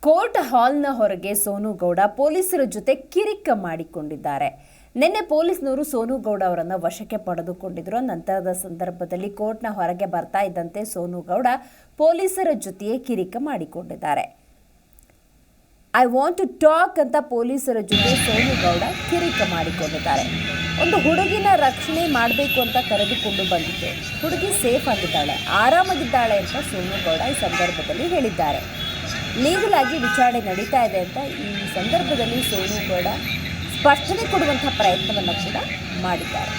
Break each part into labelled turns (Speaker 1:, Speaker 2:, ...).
Speaker 1: Court ಹಾಲ್ನ ಹೊರಗೆ ಸೋನು ಗೌಡ ಪೊಲೀಸರ ಜೊತೆ ಕಿರಿಕ ಮಾಡಿಕೊಂಡಿದ್ದಾರೆ. ನಿನ್ನೆ ಪೊಲೀಸ್ನವರು ಸೋನು ಗೌಡ ಅವರನ್ನು ವಶಕ್ಕೆ ಪಡೆದುಕೊಂಡಿದ್ರು. ನಂತರದ ಸಂದರ್ಭದಲ್ಲಿ ಕೋರ್ಟ್ನ ಹೊರಗೆ ಬರ್ತಾ ಇದ್ದಂತೆ ಸೋನು ಗೌಡ ಪೊಲೀಸರ ಜೊತೆಯೇ ಕಿರಿಕ ಮಾಡಿಕೊಂಡಿದ್ದಾರೆ. ಐ ವಾಂಟ್ ಟು ಟಾಕ್ ಅಂತ ಪೊಲೀಸರ ಜೊತೆ ಸೋನು ಗೌಡ ಕಿರಿಕ ಮಾಡಿಕೊಂಡಿದ್ದಾರೆ. ಒಂದು ಹುಡುಗಿನ ರಕ್ಷಣೆ ಮಾಡಬೇಕು ಅಂತ ಕರೆದುಕೊಂಡು ಬಂದಿದ್ದೆ. ಹುಡುಗಿ ಸೇಫ್ ಆಗಿದ್ದಾಳೆ, ಆರಾಮಾಗಿದ್ದಾಳೆ ಅಂತ ಸೋನು ಗೌಡ ಈ ಸಂದರ್ಭದಲ್ಲಿ ಹೇಳಿದ್ದಾರೆ. ಲೀಗಲ್ ಆಗಿ ವಿಚಾರಣೆ ನಡೀತಾ ಇದೆ ಅಂತ ಈ ಸಂದರ್ಭದಲ್ಲಿ ಸೋನು ಗೌಡ ಸ್ಪಷ್ಟನೆ ಕೊಡುವಂತಹ ಪ್ರಯತ್ನವನ್ನು ಕೂಡ ಮಾಡಿದ್ದಾರೆ.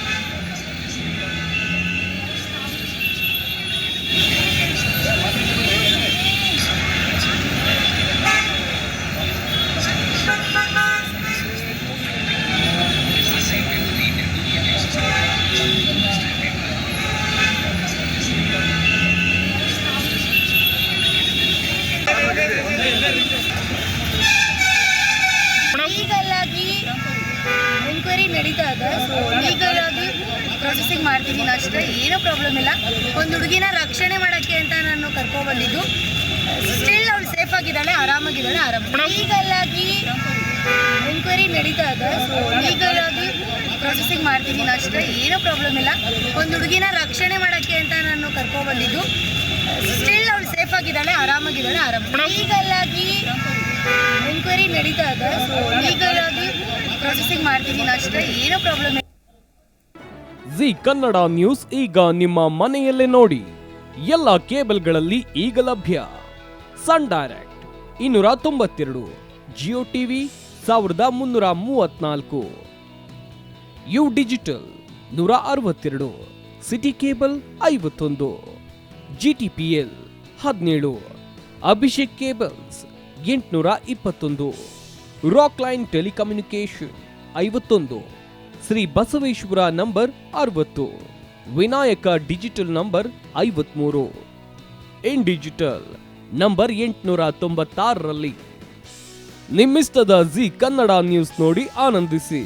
Speaker 2: ಲೀಗಲ್ ಆಗಿ ಎನ್ಕ್ವೈರಿ ನಡೀತಾ ಇದೆ. ಸೊ ಲೀಗಲ್ ಆಗಿ ಪ್ರೊಸೆಸಿಂಗ್ ಮಾಡ್ತಿದ್ದೀನಿ ಅಷ್ಟೇ, ಏನೂ ಪ್ರಾಬ್ಲಮ್ ಇಲ್ಲ. ಒಂದು ಹುಡುಗಿನ ರಕ್ಷಣೆ ಮಾಡೋಕ್ಕೆ ಅಂತ ನಾನು ಕರ್ಕೊಬಂದಿದ್ದು. ಸ್ಟಿಲ್ ಅವಳು ಸೇಫ್ ಆಗಿದ್ದಾಳೆ, ಆರಾಮಾಗಿದ್ದಾಳೆ. ಲೀಗಲ್ ಆಗಿ ಎನ್ಕ್ವೈರಿ ನಡೀತಾ ಇದೆ. ಸೊ ಲೀಗಲ್ ಆಗಿ ಪ್ರೊಸೆಸಿಂಗ್ ಮಾಡ್ತಿದ್ದೀನಿ ಅಷ್ಟೇ, ಏನೂ ಪ್ರಾಬ್ಲಮ್ ಇಲ್ಲ. ಒಂದು ಹುಡುಗಿನ ರಕ್ಷಣೆ ಮಾಡೋಕ್ಕೆ ಅಂತ ನಾನು ಕರ್ಕೊಬಂದಿದ್ದು. ಸ್ಟಿಲ್ ಅವಳು ಸೇಫ್ ಆಗಿದ್ದಾಳೆ, ಆರಾಮಾಗಿದ್ದಾಳೆ. ಲೀಗಲ್ ಆಗಿ ಎನ್ಕ್ವೈರಿ ನಡೀತಾ ಇದೆ. ಸೊ ಲೀಗಲ್ ಆಗಿ ಪ್ರೊಸೆಸಿಂಗ್ ಮಾಡ್ತಿದ್ದೀನಿ ಅಷ್ಟೇ, ಏನೂ ಪ್ರಾಬ್ಲಮ್ ಇಲ್ಲ.
Speaker 3: ಜಿ ಕನ್ನಡ ನ್ಯೂಸ್ ಈಗ ನಿಮ್ಮ ಮನೆಯಲ್ಲೇ ನೋಡಿ. ಎಲ್ಲ ಕೇಬಲ್ಗಳಲ್ಲಿ ಈಗ ಲಭ್ಯ. Sun Direct 292, Jio TV 1334, U digital 162, city cable 51, GTPL 17, Abhishek cables 821, rock line telecommunication 51, Shri Basaveshwara number 60, Vinayaka digital number 53, in digital number 896ರಲ್ಲಿ. ನಿಮ್ಮಿಸ್ತದ ಜಿ ಕನ್ನಡ ನ್ಯೂಸ್ ನೋಡಿ ಆನಂದಿಸಿ.